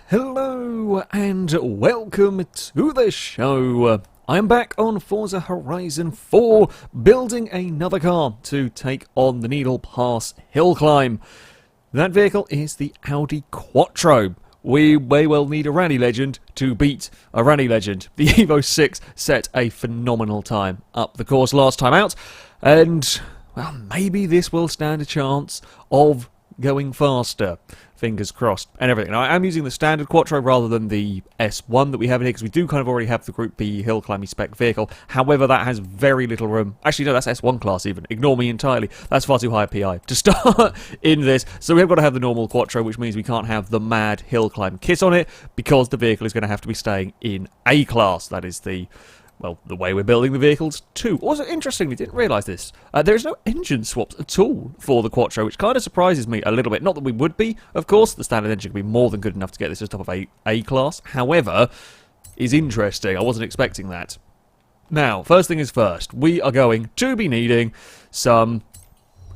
Hello and welcome to the show. I am back on Forza Horizon 4, building another car to take on the Needle Pass hill climb. That vehicle is the Audi Quattro. We may well need a rally legend to beat a rally legend. The Evo 6 set a phenomenal time up the course last time out, and well, maybe this will stand a chance of going faster. Fingers crossed and everything. Now, I am using the standard Quattro rather than the S1 that we have in here, because we do kind of already have the Group B hill climbing spec vehicle. However, that has very little room. Actually, no, that's S1 class even. Ignore me entirely. That's far too high a PI to start in this. So we've got to have the normal Quattro, which means we can't have the mad hill climb kit on it, because the vehicle is going to have to be staying in A class. That is the way we're building the vehicles too. Also, interestingly, didn't realise this, there is no engine swaps at all for the Quattro, which kind of surprises me a little bit. Not that we would be, of course. The standard engine could be more than good enough to get this to the top of A class. However, is interesting. I wasn't expecting that. Now, first thing is first, we are going to be needing some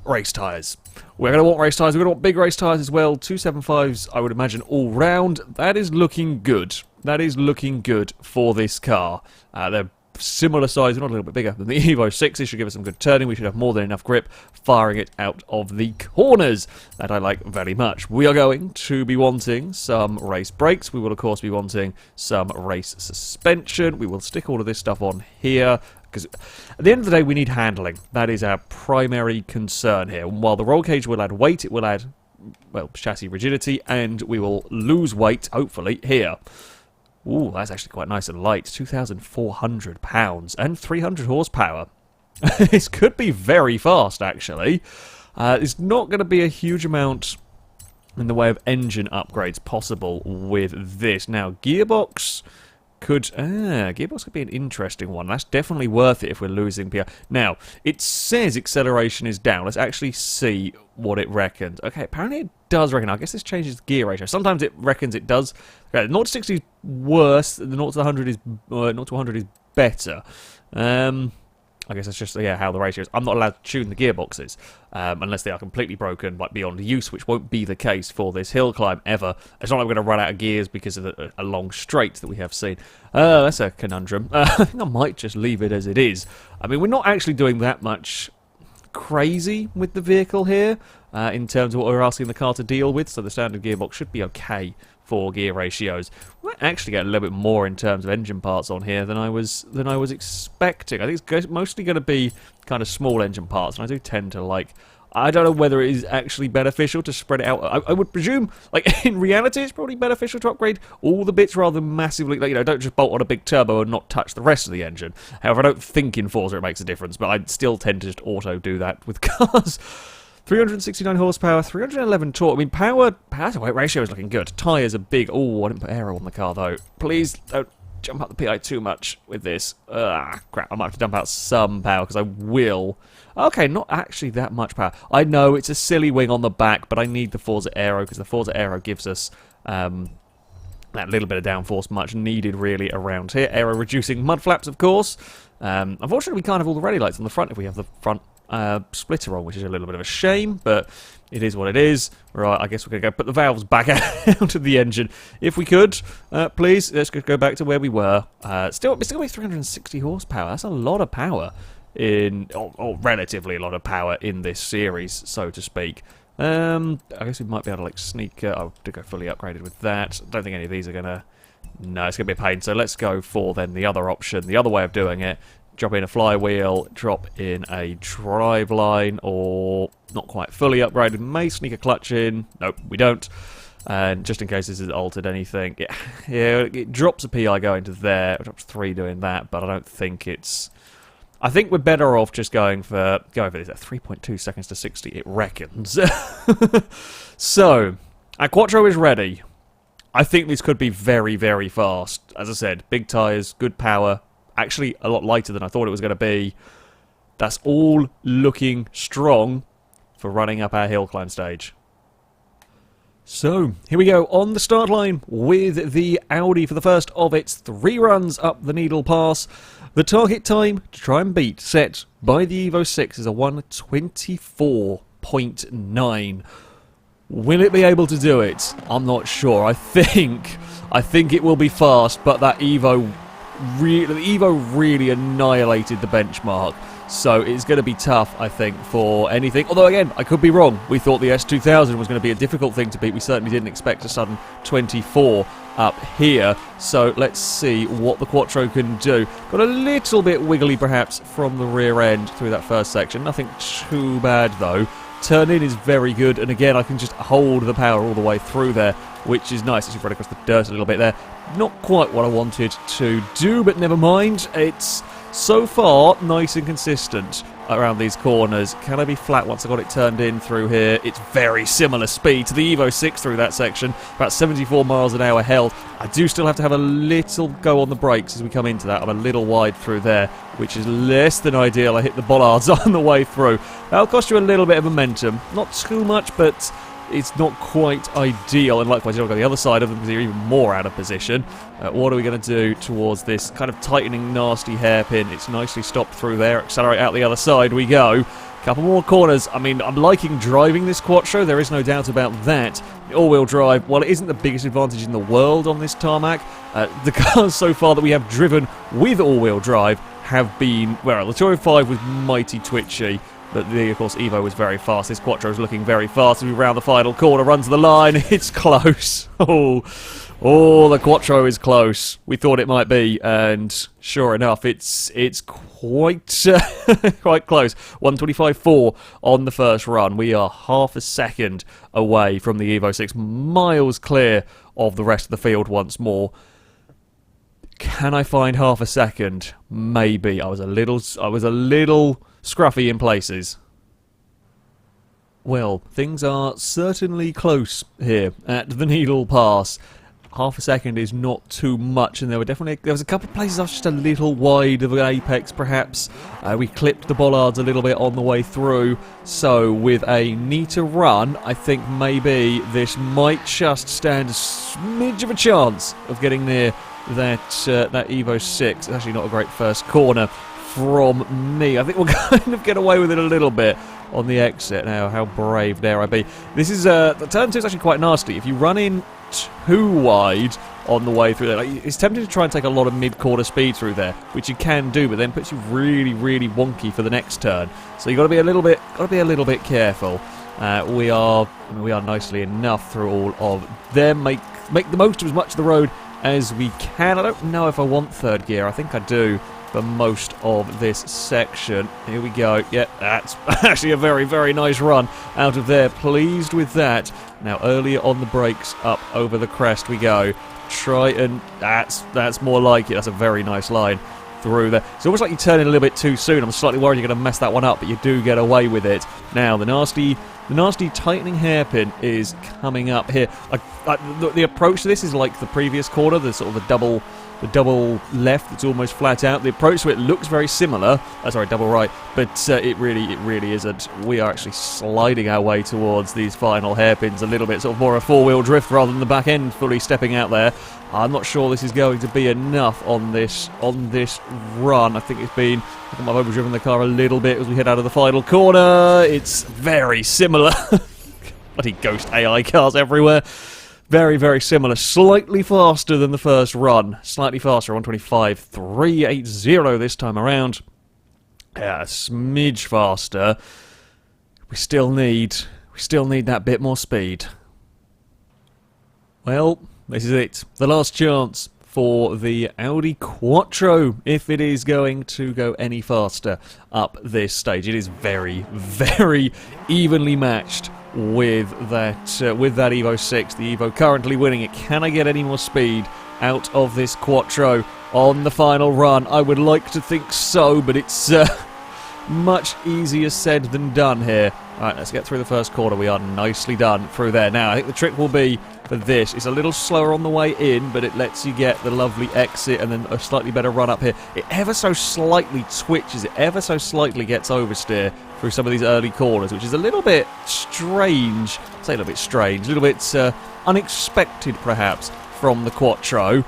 race tyres. We're going to want race tyres. We're going to want big race tyres as well. 275s, I would imagine, all round. That is looking good. That is looking good for this car. They're similar size, not a little bit bigger than the Evo 6. This should give us some good turning. We should have more than enough grip firing it out of the corners. That I like very much. We are going to be wanting some race brakes. We will, of course, be wanting some race suspension. We will stick all of this stuff on here, because at the end of the day, we need handling. That is our primary concern here. And while the roll cage will add weight, it will add, well, chassis rigidity, and we will lose weight, hopefully, here. Ooh, that's actually quite nice and light. 2,400 pounds and 300 horsepower. This could be very fast, actually. It's not going to be a huge amount in the way of engine upgrades possible with this. Now, gearbox could be an interesting one. That's definitely worth it if we're losing PR. Now, it says acceleration is down. Let's actually see what it reckons. Okay, apparently it does reckon. I guess this changes the gear ratio. Sometimes it reckons it does. Okay, 0 to 60 is worse. The 0 to 100 is 0 to 100 is better. I guess that's just how the ratio is. I'm not allowed to tune the gearboxes unless they are completely broken, like beyond use, which won't be the case for this hill climb ever. It's not like we're going to run out of gears because of a long straight that we have seen. That's a conundrum. I think I might just leave it as it is. I mean, we're not actually doing that much crazy with the vehicle here in terms of what we're asking the car to deal with, so the standard gearbox should be okay for gear ratios. We might actually get a little bit more in terms of engine parts on here than I was expecting. I think it's mostly going to be kind of small engine parts, and I do tend to like. I don't know whether it is actually beneficial to spread it out. I would presume, like, in reality, it's probably beneficial to upgrade all the bits rather than massively, like, don't just bolt on a big turbo and not touch the rest of the engine. However, I don't think in Forza it makes a difference, but I still tend to just auto do that with cars. 369 horsepower, 311 torque. I mean, power to weight ratio is looking good. Tyres are big. Oh, I didn't put aero on the car, though. Please don't jump up the PI too much with this. Crap, I might have to dump out some power, because I will. Okay, not actually that much power. I know it's a silly wing on the back, but I need the Forza Aero, because the Forza Aero gives us that little bit of downforce, much needed really around here. Aero reducing mud flaps, of course. Unfortunately, we can't have all the ready lights on the front if we have the front splitter on, which is a little bit of a shame, but it is what it is. Right, I guess we're going to go put the valves back out of the engine. If we could, please, let's go back to where we were. It's still be 360 horsepower. That's a lot of power or relatively a lot of power in this series, so to speak. I guess we might be able to like sneak. To go fully upgraded with that. I don't think any of these are going to. No, it's going to be a pain. So let's go for then the other option, the other way of doing it. Drop in a flywheel, drop in a driveline, or not quite fully upgraded. May sneak a clutch in. Nope, we don't. And just in case this has altered anything, it drops a PI going to there. It drops 3 doing that, but I don't think it's. I think we're better off just going for this at 3.2 seconds to 60. It reckons. So, our Quattro is ready. I think this could be very, very fast. As I said, big tyres, good power. Actually, a lot lighter than I thought it was going to be. That's all looking strong for running up our hill climb stage. So, here we go on the start line with the Audi for the first of its 3 runs up the Needle Pass. The target time to try and beat set by the Evo 6 is a 1:24. 0.9. Will it be able to do it? I'm not sure. I think it will be fast, but that Evo really annihilated the benchmark. So it's going to be tough, I think, for anything. Although, again, I could be wrong. We thought the S2000 was going to be a difficult thing to beat. We certainly didn't expect a sudden 24 up here. So let's see what the Quattro can do. Got a little bit wiggly, perhaps, from the rear end through that first section. Nothing too bad, though. Turn in is very good, and again, I can just hold the power all the way through there, which is nice. It's right across the dirt a little bit there. Not quite what I wanted to do, but never mind. It's so far nice and consistent around these corners. Can I be flat once I got it turned in through here? It's very similar speed to the Evo 6 through that section. About 74 miles an hour held. I do still have to have a little go on the brakes as we come into that. I'm a little wide through there, which is less than ideal. I hit the bollards on the way through. That'll cost you a little bit of momentum. Not too much, but it's not quite ideal. And likewise, you've got the other side of them because you're even more out of position. What are we going to do towards this kind of tightening, nasty hairpin? It's nicely stopped through there. Accelerate out the other side we go. Couple more corners. I mean, I'm liking driving this Quattro. There is no doubt about that. All-wheel drive, while it isn't the biggest advantage in the world on this tarmac, the cars so far that we have driven with all-wheel drive have been, well, the 205 was mighty twitchy. But of course, Evo was very fast. This Quattro is looking very fast as we round the final corner, runs the line. It's close. Oh, the Quattro is close. We thought it might be, and sure enough, it's quite quite close. 125.4 on the first run. We are half a second away from the Evo 6, miles clear of the rest of the field once more. Can I find half a second? Maybe. I was a little scruffy in places. Well, things are certainly close here at the Needle Pass. Half a second is not too much, and there was a couple of places I was just a little wide of an apex, perhaps. We clipped the bollards a little bit on the way through, so with a neater run, I think maybe this might just stand a smidge of a chance of getting near that Evo 6. It's actually not a great first corner from me. I think we'll kind of get away with it a little bit on the exit. Now, how brave dare I be? This is the turn 2 is actually quite nasty. If you run in too wide on the way through there, like, it's tempting to try and take a lot of mid-corner speed through there, which you can do, but then puts you really wonky for the next turn. So you got to be a little bit careful. We are nicely enough through all of them. Make the most of as much of the road as we can. I don't know if I want third gear. I think I do for most of this section. Here we go. Yeah, that's actually a very nice run out of there. Pleased with that. Now earlier on the brakes, up over the crest we go. Try and that's more like it. That's a very nice line through there. It's almost like you turn in a little bit too soon. I'm slightly worried you're going to mess that one up, but you do get away with it. Now the nasty tightening hairpin is coming up here. The approach to this is like the previous corner, the sort of the double left that's almost flat out. The approach to it looks very similar. Sorry, double right, but it really isn't. We are actually sliding our way towards these final hairpins a little bit, sort of more a four-wheel drift rather than the back end fully stepping out there. I'm not sure this is going to be enough on this run. I think I've overdriven the car a little bit as we head out of the final corner. It's very similar. Bloody ghost AI cars everywhere. Very similar. Slightly faster than the first run. Slightly faster, 125.380 this time around. Yeah, a smidge faster. We still need that bit more speed. Well, this is it. The last chance for the Audi Quattro, if it is going to go any faster up this stage. It is very evenly matched with that Evo 6. The Evo currently winning it. Can I get any more speed out of this Quattro on the final run? I would like to think so, but it's much easier said than done here. Alright, let's get through the first corner. We are nicely done through there. Now, I think the trick will be for this. It's a little slower on the way in, but it lets you get the lovely exit and then a slightly better run up here. It ever so slightly twitches. It ever so slightly gets oversteer through some of these early corners, which is a little bit strange. I'd say a little bit strange. A little bit unexpected, perhaps, from the Quattro.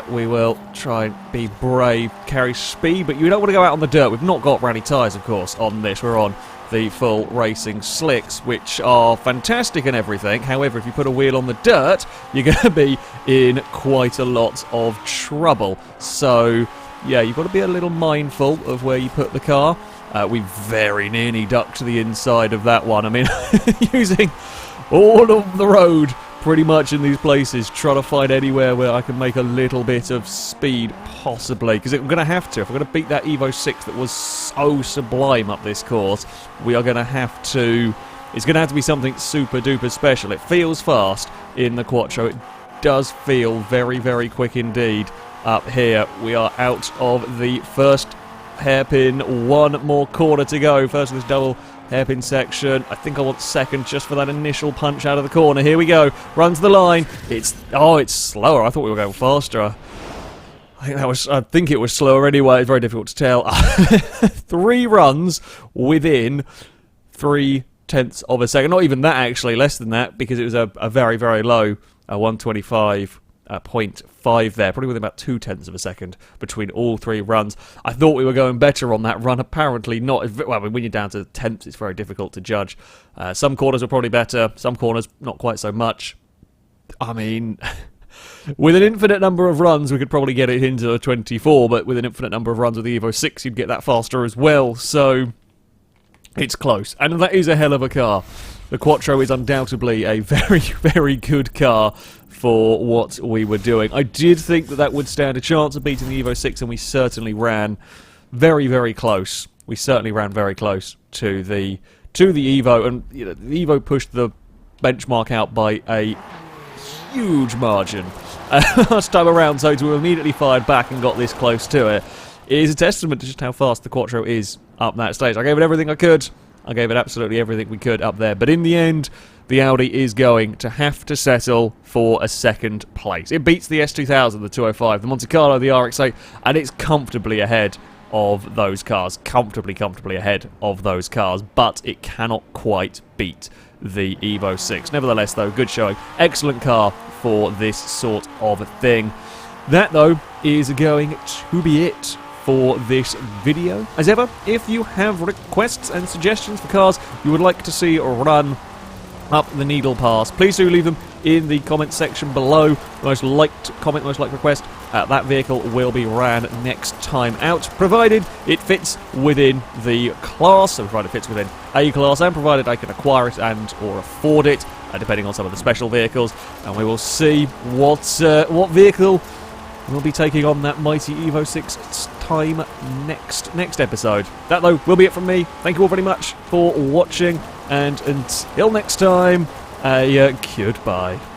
We will try and be brave, carry speed, but you don't want to go out on the dirt. We've not got rally tyres, of course, on this. We're on the full racing slicks, which are fantastic and everything. However, if you put a wheel on the dirt, you're going to be in quite a lot of trouble. So, yeah, you've got to be a little mindful of where you put the car. We very nearly ducked to the inside of that one. I mean, using all of the road pretty much in these places, trying to find anywhere where I can make a little bit of speed, possibly. Because I'm going to have to. If we're going to beat that Evo 6 that was so sublime up this course, we are going to have to... It's going to have to be something super duper special. It feels fast in the Quattro. It does feel very, very quick indeed up here. We are out of the first hairpin. One more corner to go. First of this double hairpin section. I think I want second just for that initial punch out of the corner. Here we go. Run to the line. It's slower. I thought we were going faster. I think it was slower anyway. It's very difficult to tell. 3 runs within 0.3 of a second. Not even that, actually. Less than that, because it was a very, very low 125.5 there, probably with about 0.2 of a second between all 3 runs. I thought we were going better on that run, apparently not. Well, when you're down to tenths, it's very difficult to judge. Some corners were probably better, some corners not quite so much. I mean, with an infinite number of runs, we could probably get it into a 24, but with an infinite number of runs with the Evo 6, you'd get that faster as well, so it's close. And that is a hell of a car. The Quattro is undoubtedly a very, very good car for what we were doing. I did think that would stand a chance of beating the Evo 6, and we certainly ran very, very close. We certainly ran very close to the Evo, and you know, the Evo pushed the benchmark out by a huge margin last time around, so to have immediately fired back and got this close to it is a testament to just how fast the Quattro is up that stage. I gave it everything I could. I gave it absolutely everything we could up there, but in the end, the Audi is going to have to settle for a second place. It beats the S2000, the 205, the Monte Carlo, the RX-8, and it's comfortably ahead of those cars. Comfortably ahead of those cars, but it cannot quite beat the Evo 6. Nevertheless, though, good showing. Excellent car for this sort of thing. That, though, is going to be it for this video. As ever, if you have requests and suggestions for cars you would like to see run up the Needle Pass, please do leave them in the comment section below. The most liked comment, most liked request, that vehicle will be ran next time out, provided it fits within the class, so provided it fits within a class, and provided I can acquire it and or afford it, depending on some of the special vehicles, and we will see what vehicle we'll be taking on that mighty Evo 6 time next episode. That, though, will be it from me. Thank you all very much for watching, and until next time, goodbye.